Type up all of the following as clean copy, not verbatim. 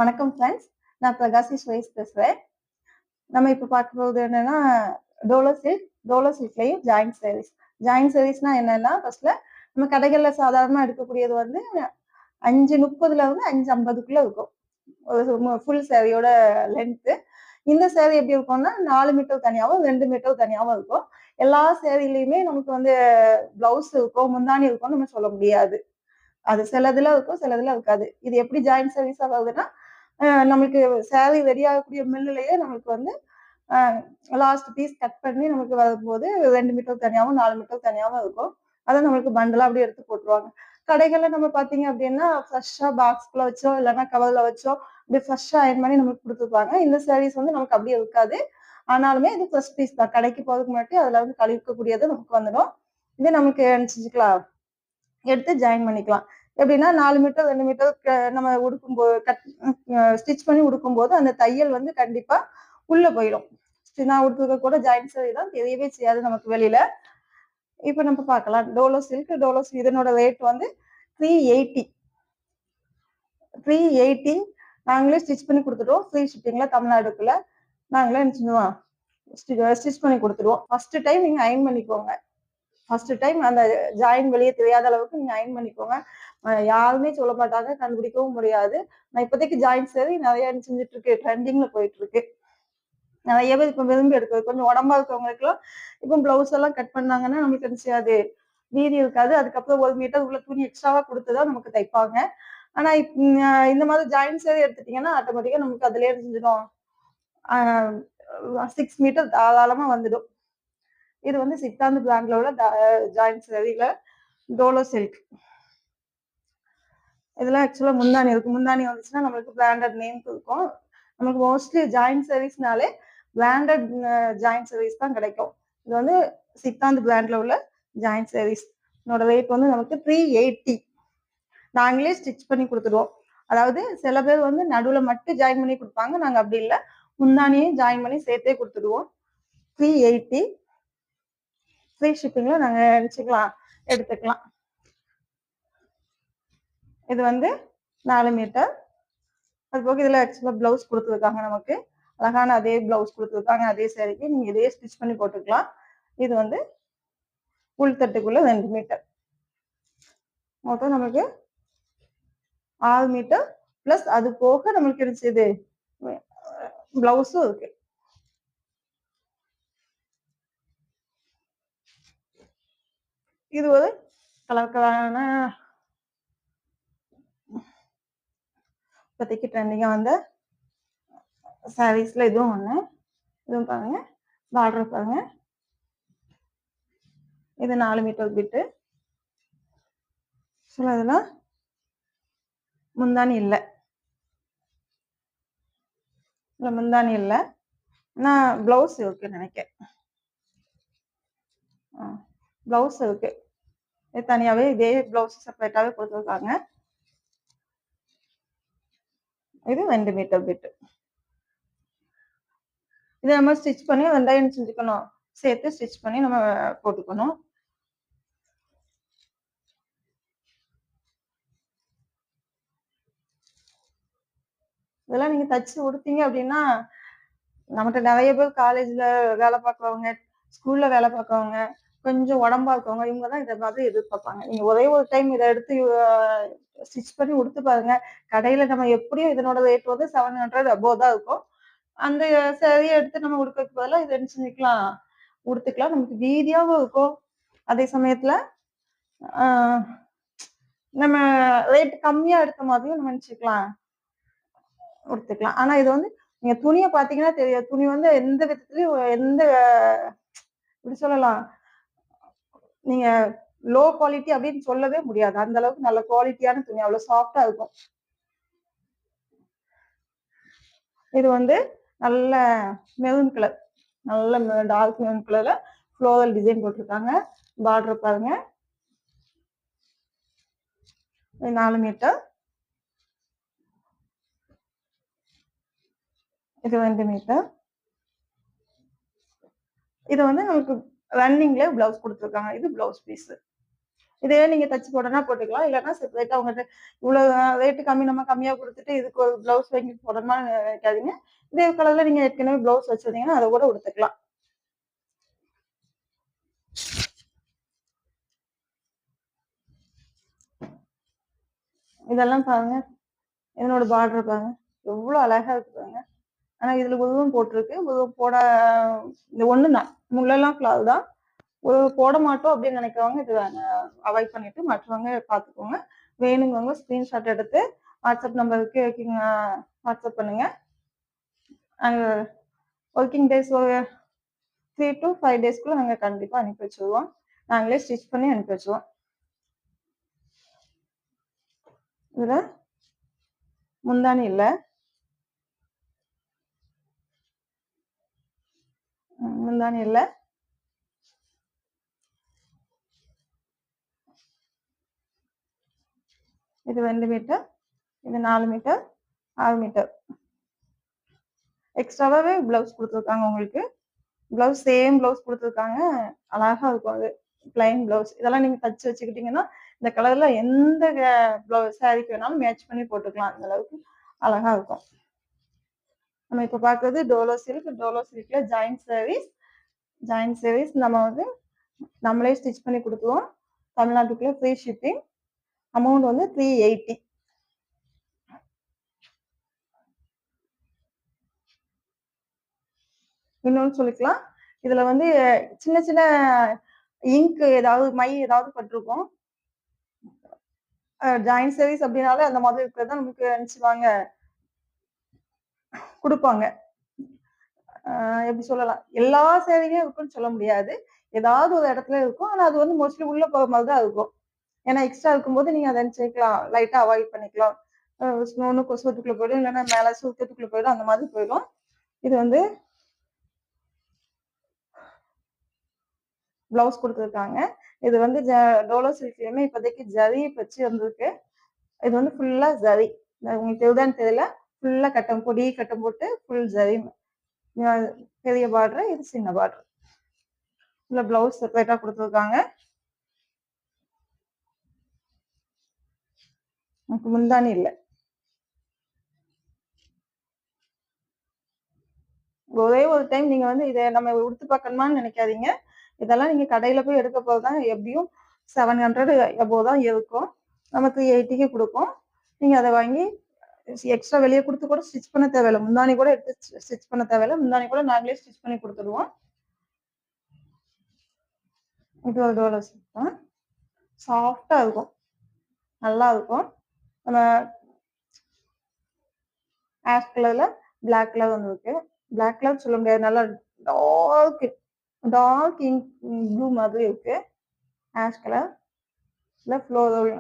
வணக்கம் ஃப்ரெண்ட்ஸ். நான் பிரகாசி சுரேஷ் பேசுறேன். நம்ம இப்ப பார்க்க போறது என்னன்னா, டோலோ சில்க்லயும் ஜாயிண்ட் சாரீஸ். ஜாயிண்ட் சாரீஸ்னா என்னன்னா, ஃபர்ஸ்ட்ல நம்ம கடைகள்ல சாதாரணமா எடுக்கக்கூடியது வந்து 5:30ல இருந்து 5:50க்குள்ள இருக்கும். ஒரு ஃபுல் சாரியோட லென்த். இந்த சாரி எப்படி இருக்கும்னா, 4 மீட்டர் தனியாவும், 2 மீட்டர் தனியாவும் இருக்கும். எல்லா சாரிலயுமே நமக்கு வந்து பிளவுஸ் இருக்கும், முந்தானி இருக்கும்னு நம்ம சொல்ல முடியாது. அது சிலதுல இருக்கும், சிலதுல இருக்காது. இது எப்படி ஜாயிண்ட் சாரீஸ் ஆகுதுன்னா, நம்மளுக்கு சாரி ரெடி ஆகக்கூடிய மில்லுலயே நம்மளுக்கு வந்து லாஸ்ட் பீஸ் கட் பண்ணி நமக்கு வரும்போது 2 மீட்டர் தனியாவும், 4 மீட்டர் தனியாவும் இருக்கும். அத நம்மளுக்கு பண்டலா அப்படியே எடுத்து போட்டுருவாங்க. கடைகள்ல நம்ம பார்த்தீங்க அப்படின்னா, ஃப்ரெஷ்ஷா பாக்ஸ்குள்ள வச்சோ, இல்லன்னா கவர்ல வச்சோ, அப்படியே ஃப்ரெஷ்ஷா அயர்ன் பண்ணி நமக்கு குடுத்துருப்பாங்க. இந்த சாரீஸ் வந்து நமக்கு அப்படியே இருக்காது. ஆனாலுமே இது ஃப்ரெஷ் பீஸ் தான். கடைக்கு போறதுக்கு முன்னாடி அதுல வந்து கழிக்கக்கூடியது நமக்கு வந்துடும். இது நமக்கு என்ன செஞ்சுக்கலாம், எடுத்து ஜாயின் பண்ணிக்கலாம். எப்படின்னா 4 மீட்டர் 2 மீட்டர் நம்ம உடுக்கும்போது ஸ்டிச் பண்ணி உடுக்கும்போது அந்த தையல் வந்து கண்டிப்பா உள்ள போயிடும். நான் உடுத்துக்க கூட ஜாயிண்ட் சாரி தான், தெரியவே செய்யாது நமக்கு வெளியில. இப்ப நம்ம பார்க்கலாம். டோலோ சில்க் இதனோட ரேட் வந்து 380. 380 நாங்களே ஸ்டிச் பண்ணி கொடுத்துடுவோம். ஃப்ரீ ஷிப்பிங்ல தமிழ்நாடுக்குள்ள நாங்களே என்ன செஞ்சுருவோம், ஸ்டிச் பண்ணி கொடுத்துருவோம். ஃபர்ஸ்ட் டைம் நீங்க அயர்ன் பண்ணிக்கோங்க. ஃபர்ஸ்ட் டைம் அந்த ஜாயின் வெளியே தெரியாத அளவுக்கு நீங்க அயர்ன் பண்ணிக்கோங்க. யாருமே சொல்ல மாட்டாங்க, கண்டுபிடிக்கவும் முடியாது. நான் இப்போதைக்கு ஜாயின் சாரி நிறைய என்ன செஞ்சுட்டு இருக்கு, ட்ரெண்டிங்ல போயிட்டு இருக்கு. நிறைய பேர் இப்ப விரும்பி எடுக்கிறது. கொஞ்சம் உடம்பா இருக்கவங்களுக்குலாம் இப்போ பிளவுஸ் எல்லாம் கட் பண்ணாங்கன்னா நமக்கு என்ன செய்யாது, மீதி இருக்காது. அதுக்கப்புறம் 1 மீட்டர் உள்ள துணி எக்ஸ்ட்ராவா கொடுத்துதான் நமக்கு தைப்பாங்க. ஆனா இந்த மாதிரி ஜாயின் சாரி எடுத்துட்டீங்கன்னா ஆட்டோமேட்டிக்கா நமக்கு அதுலயே செஞ்சிடும். 6 மீட்டர் தாராளமா வந்துடும். இது வந்து சித்தாந்து பிராண்ட்ல உள்ள ஜாயிண்ட் சாரில டோலோ சில்க். இதெல்லாம் ஆக்சுவலா முந்தானி இருக்கு. முந்தானி வந்துச்சுன்னா நம்மளுக்கு பிராண்டட் நேம் இருக்கும். நமக்கு மோஸ்ட்லி ஜாயிண்ட் சாரீஸ்னாலே பிராண்டட் ஜாயிண்ட் சாரீஸ் தான் கிடைக்கும். இது வந்து சித்தாந்த் பிராண்ட்ல உள்ள ஜாயிண்ட் சாரீஸ். இதோட ரேட் வந்து நமக்கு 380. நாங்களே ஸ்டிச் பண்ணி கொடுத்துருவோம். அதாவது சில பேர் வந்து நடுவுல மட்டும் ஜாயின் பண்ணி கொடுப்பாங்க. நாங்க அப்படி இல்லை, முந்தானியும் ஜாயின் பண்ணி சேர்த்தே கொடுத்துடுவோம். 380 ஃப்ரீ ஷிப்பிங்ல நாங்க நினைச்சுக்கலாம், எடுத்துக்கலாம். இது வந்து 4 மீட்டர். அது போக இதுல ஆக்சுவலா பிளவுஸ் கொடுத்துருக்காங்க. நமக்கு அழகான அதே பிளவுஸ் கொடுத்துருக்காங்க. அதே சாரிக்கு நீங்க இதே ஸ்டிச் பண்ணி போட்டுக்கலாம். இது வந்து உள்தட்டுக்குள்ள 2 மீட்டர். மொத்தம் நமக்கு 6 மீட்டர் பிளஸ் அது போக நமக்கு கிடைச்சது பிளவுஸும் இருக்கு. இது ஒரு கலரான இப்போதைக்கு ட்ரெண்டிங்கா வந்த சாரீஸ்ல இதுவும் ஒண்ணு. இதுவும் பாருங்க, பார்டர் பாருங்க. இது 4 மீட்டர் பிட்டு. இதெல்லாம் முந்தானி இல்லை, முந்தானி இல்லை. நான் பிளவுஸ் இருக்குன்னு நினைக்கிறேன். பிளவுஸ் இருக்கு. இது தனியாவே இதே பிளவுஸ் செப்பரேட்டாவே கொடுத்துருக்காங்க. இது 2 மீட்டர் பிட்டு. இதை நம்ம ஸ்டிச் பண்ணி வெங்காயம் செஞ்சுக்கணும், சேர்த்து ஸ்டிச் பண்ணி நம்ம போட்டுக்கணும். இதெல்லாம் நீங்க தச்சு கொடுத்தீங்க அப்படின்னா, நம்மகிட்ட நிறைய பேர் காலேஜ்ல வேலை பார்க்கறவங்க, ஸ்கூல்ல வேலை பார்க்கறவங்க, கொஞ்சம் உடம்பா இருக்கவங்க, இவங்க தான் இதை மாதிரி எதிர்பார்ப்பாங்க. நீங்க ஒரே ஒரு டைம் இதை எடுத்து ஸ்டிச் பண்ணி உடுத்து பாருங்க. கடையில நம்ம எப்படியும் இதனோட ரேட் வந்து 700 அபோவ் தான் இருக்கும். அந்த சாரியை எடுத்து நம்ம உடுக்கிறதுக்கு பதிலாக இதை என்ன செஞ்சுக்கலாம், உடுத்துக்கலாம். நமக்கு வீதியாவும் இருக்கும். அதே சமயத்துல நம்ம ரேட் கம்மியா எடுத்த மாதிரியும் நம்ம நினைச்சுக்கலாம், உடுத்துக்கலாம். ஆனா இது வந்து நீங்க துணியை பாத்தீங்கன்னா தெரியும். துணி வந்து எந்த விதத்துலயும் எந்த இப்படி சொல்லலாம், நீங்க லோ குவாலிட்டி அப்படின்னு சொல்லவே முடியாது. அந்த அளவுக்கு நல்ல குவாலிட்டியான துணி, அவ்வளவு சாஃப்டா இருக்கும். இது வந்து நல்ல மெரூன் கலர், நல்ல டார்க் மெரூன் கலர்ல ஃப்ளோரல் டிசைன் போட்டிருக்காங்க. பார்டர் பாருங்க. 4 மீட்டர். இது 2 மீட்டர். இது வந்து நமக்கு ரன்னிங்ல பிளவுஸ் கொடுத்துருக்காங்க. இது பிளவுஸ் பீஸ். இதே நீங்க தச்சு போடனா போட்டுக்கலாம். இல்லன்னா செப்பரேட்டா உங்கட்ட இவ்வளோ ரேட்டு கம்மி நம்ம கம்மியா குடுத்துட்டு இதுக்கு ஒரு ப்ளவுஸ் வாங்கி போடணுமான்னு நினைக்காதீங்க. இதே கலர்ல நீங்க ஏற்கனவே ப்ளவுஸ் வச்சிருந்தீங்கன்னா, அத கூட உடுத்துக்கலாம். இதெல்லாம் பாருங்க. இதனோட பார்டர் பாருங்க. எவ்ளோ அழகா இருக்கு பாருங்க. ஆனா இதுல உருவம் போட்டிருக்கு. உருவம் போட இது ஒண்ணுதான். முள்ளெல்லாம் ஃப்ளார் தான். போட மாட்டோம் அப்படின்னு நினைக்கிறவங்க இது அவாய்ட் பண்ணிட்டு மற்றவங்க பார்த்துக்கோங்க. வேணுங்கிறவங்க ஸ்கிரீன்ஷாட் எடுத்து வாட்ஸ்அப் நம்பருக்கு வாட்ஸ்அப் பண்ணுங்க. நாங்க ஒர்க்கிங் டேஸ் ஒரு 3 to 5 டேஸ்க்குள்ள நாங்க கண்டிப்பா அனுப்பி வச்சுருவோம். நாங்களே ஸ்டிச் பண்ணி அனுப்பி வச்சுருவோம். இதுல முந்தானி இல்ல. முந்தானி இல்ல. இது 2 மீட்டர். இது 4 மீட்டர், 6 மீட்டர். எக்ஸ்ட்ராவாவே பிளவுஸ் குடுத்துருக்காங்க உங்களுக்கு. பிளவுஸ் சேம் பிளவுஸ் குடுத்துருக்காங்க. அழகா இருக்கும் அது. Plain blouse. இதெல்லாம் நீங்க தச்சு வச்சுக்கிட்டீங்கன்னா, இந்த கலர்ல எந்த சாரீக்கு வேணாலும் மேட்ச் பண்ணி போட்டுக்கலாம். அந்த அளவுக்கு அழகா இருக்கும். நம்ம இப்ப பார்க்கறது டோலோ சில்க். டோலோ சில்க்ல ஜாயிண்ட் சாரீஸ். ஜாயிண்ட் சாரீஸ் நம்ம வந்து நம்மளே ஸ்டிச் பண்ணி குடுத்துருவோம். தமிழ்நாட்டுக்குள்ள ஃப்ரீ ஷிப்பிங். அமௌண்ட் வந்து 380. இன்னொன்னு சொல்லிக்கலாம். இதுல வந்து சின்ன சின்ன இங்க் ஏதாவது மை ஏதாவது பட்டிருக்கும். ஜாயிண்ட் சாரீஸ் அப்படின்னாலே அந்த மாதிரி இருக்கிறது தான் நமக்கு நினைச்சுவாங்க குடுப்பாங்க. எப்படி சொல்லலாம்? எல்லா சேரீலயும் இருக்குன்னு சொல்ல முடியாது. ஏதாவது ஒரு இடத்துல இருக்கும். ஆனா அது வந்து மோஸ்ட்லி உள்ள போற மாதிரி தான் இருக்கும். ஏன்னா எக்ஸ்ட்ரா இருக்கும்போது நீங்க அத சேர்க்கலாம். லைட்டா அவாய்ட் பண்ணிக்கலாம். ஒண்ணு கொசுவத்துக்குள்ள போயிடும். இல்லன்னா மேல சுருக்கத்துக்குள்ள போயிடும். அந்த மாதிரி போயிடும். இது வந்து பிளவுஸ் குடுத்துருக்காங்க. இது வந்து டோலோ சில்க்லயுமே இப்போதைக்கு ஜரி வச்சு வந்திருக்கு. இது வந்து ஃபுல்லா ஜரி. உங்களுக்கு தெரியுதான்னு தெரியல. ஃபுல்லா கட்டம் பொடி கட்டம் போட்டு ஃபுல் ஜரி. பெரிய பார்டர், இது சின்ன பார்டர். இல்ல பிளவுஸ் செப்பரேட்டா குடுத்துருக்காங்க. நமக்கு முந்தானி இல்ல. ஒரே ஒரு டைம் நீங்க வந்து இத நம்ம உடுத்து பார்க்கணுமான்னு நினைக்காதீங்க. இதெல்லாம் நீங்க கடையில போய் எடுக்க போறதுதான் எப்படியும் 700 எபோவ் தான் இருக்கும். நம்ம 380க்கு குடுப்போம். நீங்க அத வாங்கி எக்ஸ்ட்ரா வெளிய குடுத்து கூட ஸ்டிச் பண்ண தேவையில்ல. முந்தானி கூட எடுத்து ஸ்டிச் பண்ண தேவையில்ல. முந்தானி கூட நாங்களே ஸ்டிச் பண்ணி குடுத்துருவோம். இது ஒரு டோலோ சில்க் தான். சாஃப்ட்டா இருக்கும். நல்லா இருக்கும். நம்ம ஆஷ் கலர்ல பிளாக் கலர் வந்திருக்கு. பிளாக் கலர் சொல்ல முடியாது. நல்லா டார்க் டார்க் இங்க் ப்ளூ மாதிரி இருக்கு. Ash colour. இல்ல ஃப்ளோரல்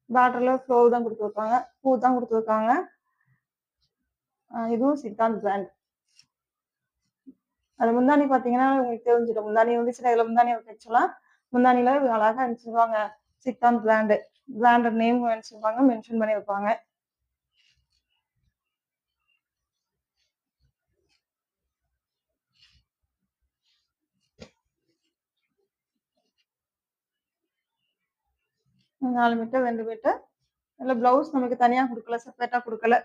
பார்டர்ல ஃப்ளோர் தான் குடுத்துருக்காங்க. பூ தான் குடுத்துருக்காங்க. இதுவும் சித்தாந்த் பிராண்ட். அது முந்தானி பாத்தீங்கன்னா உங்களுக்கு தெரிஞ்சிடும். முந்தானி இருந்துச்சுன்னா இதுல முந்தானி தைச்சலாம். முந்தானில அழகா நினைச்சிருவாங்க. சித்தாந்த் பிராண்ட். பிராண்டட் நேம் நினைச்சிருப்பாங்க. மென்ஷன் பண்ணி வைப்பாங்க. நாலு மீட்டர் 2 மீட்டர். இல்ல பிளவுஸ் நமக்கு தனியா குடுக்கல. செப்பரேட்டா குடுக்கல.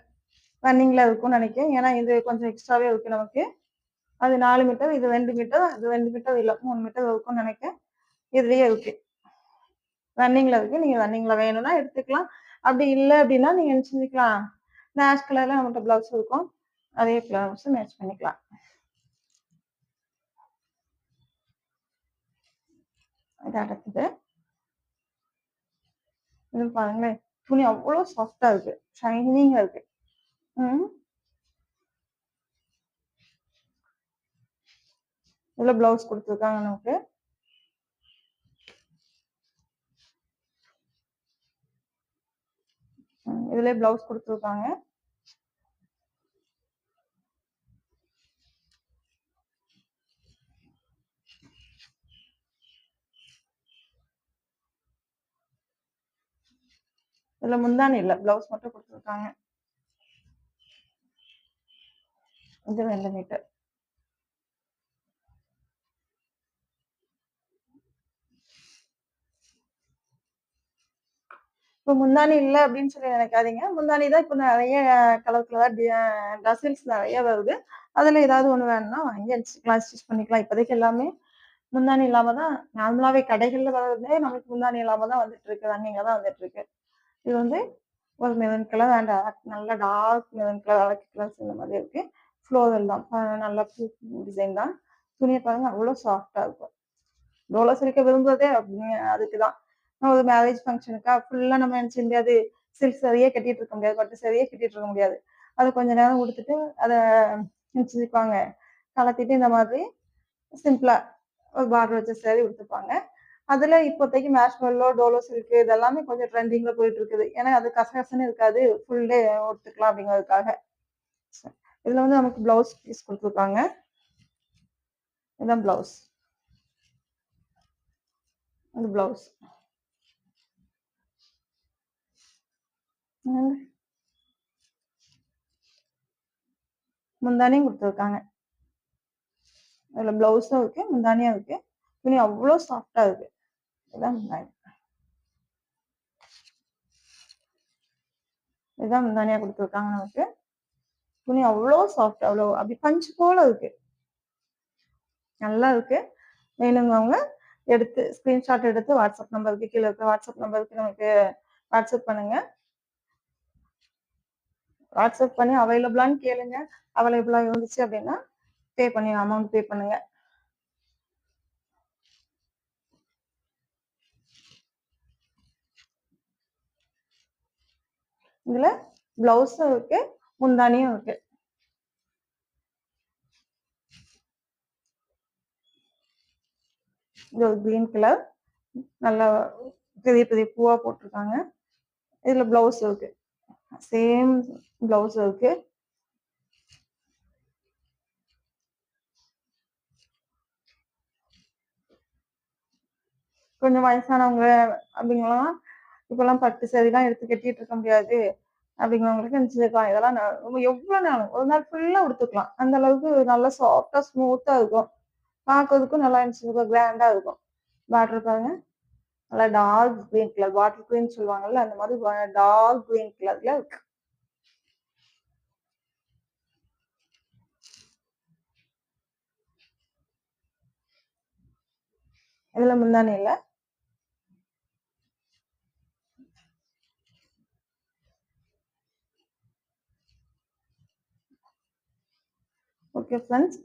ரன்னிங்ல இருக்கும்னு நினைக்கிறேன். ஏன்னா இது கொஞ்சம் எக்ஸ்ட்ராவே இருக்கு நமக்கு. அது 4 மீட்டர், இது 2 மீட்டர், அது 2 மீட்டர் இல்ல 3 மீட்டர் இருக்கும்னு நினைக்கிறேன். இதுலயே இருக்கு. ரன்னிங்ல இருக்கு. நீங்க ரன்னிங்ல வேணும்னா எடுத்துக்கலாம். அப்படி இல்ல அப்படின்னா நீங்க என்ன செஞ்சுக்கலாம்? இந்த ஆஷ் கலர்ல நம்மகிட்ட பிளவுஸ் இருக்கும். அதே பிளவுஸ் மேட்ச் பண்ணிக்கலாம். இது அடுத்தது. இது பாருங்களேன். துணி அவ்வளவு சாஃப்ட்டா இருக்கு. ஷைனிங்கா இருக்கு. ம். இதுல பிளவுஸ் குடுத்துருக்காங்க நமக்கு. இதுலயே பிளவுஸ் குடுத்துருக்காங்க. இதுல முந்தானி இல்ல. பிளவுஸ் மட்டும் குடுத்துருக்காங்க. இது 2 மீட்டர். இப்ப முந்தானி இல்ல அப்படின்னு சொல்லி நினைக்காதீங்க. முந்தானி தான் இப்ப நெறைய கலர் கலரா டசில்ஸ் நெறைய வருது. அதுல ஏதாவது ஒண்ணு வேணும்னா வாங்கி வச்சுக்கலாம், ஸ்டிச் பண்ணிக்கலாம். இப்போதைக்கு எல்லாமே முந்தானி இல்லாம தான் நார்மலாவே கடைகள்ல வர்றதே நமக்கு முந்தானி இல்லாம தான் வந்துட்டு இருக்கு. ரன்னிங்கா தான் வந்துட்டு இருக்கு. இது வந்து ஒரு மெரூன் கலர் அண்ட் நல்ல டார்க் மெரூன் கலர், அரக்கு கலர்ஸ் இந்த மாதிரி இருக்கு. ஃப்ளோரல் தான். நல்ல பூ டிசைன் தான். துணிய பாருங்க அவ்ளோ சாஃப்ட்டா இருக்கும். டோலோ சில்க்க விரும்புறதே அதுக்கு தான். ஒரு மேரேஜ் ஃபங்ஷனுக்கா ஃபுல்லா நம்ம நினைச்ச முடியாது. சில்க் சாரியே கட்டிட்டு இருக்க முடியாது. பட்டு சாரியே கட்டிட்டு இருக்க முடியாது. அத கொஞ்ச நேரம் உடுத்துட்டு அத நினைச்சுக்குவாங்க. கலத்திட்டு இந்த மாதிரி சிம்பிளா ஒரு பார்டர் வச்ச சாரி உடுத்துப்பாங்க. அதுல இப்போதைக்கு மேஷ்மெல்லோ, டோலோ சில்க் இதெல்லாமே கொஞ்சம் ட்ரெண்டிங்ல போயிட்டு இருக்குது. ஏன்னா அது கசகசன்னு இருக்காது. ஃபுல் டே உடுத்துக்கலாம் அப்படிங்கிறதுக்காக. இதுல வந்து நமக்கு பிளவுஸ் பீஸ் குடுத்துருக்காங்க. இதான் பிளவுஸ். இது பிளவுஸ். முந்தானியும் குடுத்துருக்காங்க. அதுல பிளவுஸும் இருக்கு, முந்தானியும் இருக்கு. துணி அவ்ளோ சாஃப்ட்டா இருக்கு. இதான் முந்தானி. இதான் முந்தானியா குடுத்துருக்காங்க நமக்கு. துணி அவ்ளோ சாஃப்ட் அவ்ளோ அப்படி பஞ்சு போல இருக்கு. நல்லா இருக்கு. வேணுங்கிறவங்க எடுத்து ஸ்கிரீன்ஷாட் எடுத்து வாட்ஸ்அப் நம்பருக்கு கீழ இருக்க வாட்ஸ்அப் நம்பருக்கு நமக்கு வாட்ஸ்அப் பண்ணுங்க. வாட்ஸ்அப் பண்ணி அவைலபிளான்னு கேளுங்க. அவைலபிளா இருந்துச்சு அப்படின்னா அமௌண்ட் பே பண்ணுங்க. இதுல பிளவுஸும் இருக்கு, முந்தானியும் இருக்கு. இது ஒரு கிரீன் கலர். நல்லா பெரிய பெரிய பூவா போட்டிருக்காங்க. இதுல பிளவுஸ் இருக்கு. சேம் பிளவுஸ் இருக்கு. கொஞ்சம் வயசானவங்க அப்படிங்கலாம் இப்பெல்லாம் பட்டு சாரிலாம் எடுத்து கட்டிட்டு இருக்க முடியாது அப்படிங்கிறவங்களுக்கு நினைச்சிருக்கலாம். இதெல்லாம் எவ்வளவு நாள் ஒரு நாள் ஃபுல்லா உடுத்துக்கலாம். அந்த அளவுக்கு நல்லா சாஃப்டா ஸ்மூத்தா இருக்கும். பார்க்கறதுக்கும் நல்லா இருந்துச்சு, கிராண்டா இருக்கும். பார்டர் பாருங்க, நல்லா dark green colour, water green சொல்லுவாங்கல்ல அந்த மாதிரி டார்க் கிரீன் கலர்ல இருக்கு. இதுல முந்தானி இல்ல. ஓகே ஃப்ரெண்ட்ஸ்,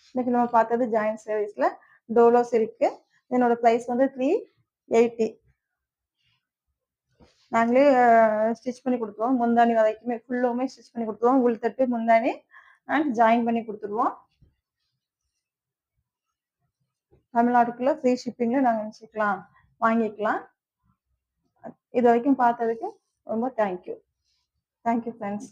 இன்னைக்கு நம்ம பார்த்தது ஜாயிண்ட் சாரீஸ்ல டோலோ சில்க். என்னோட பிரைஸ் வந்து 380. நாங்களே ஸ்டிச் பண்ணி கொடுத்துருவோம். முந்தானி வரைக்குமே ஃபுல்லுமே ஸ்டிச் பண்ணி கொடுத்துருவோம். உள்தட்டு முந்தானி அண்ட் ஜாயின் பண்ணி கொடுத்துருவோம். தமிழ்நாட்டுக்குள்ள ஃப்ரீ ஷிப்பிங்ல நாங்கள் வச்சுக்கலாம், வாங்கிக்கலாம். இது வரைக்கும் பார்த்ததுக்கு ரொம்ப தேங்க்யூ. Thank you friends.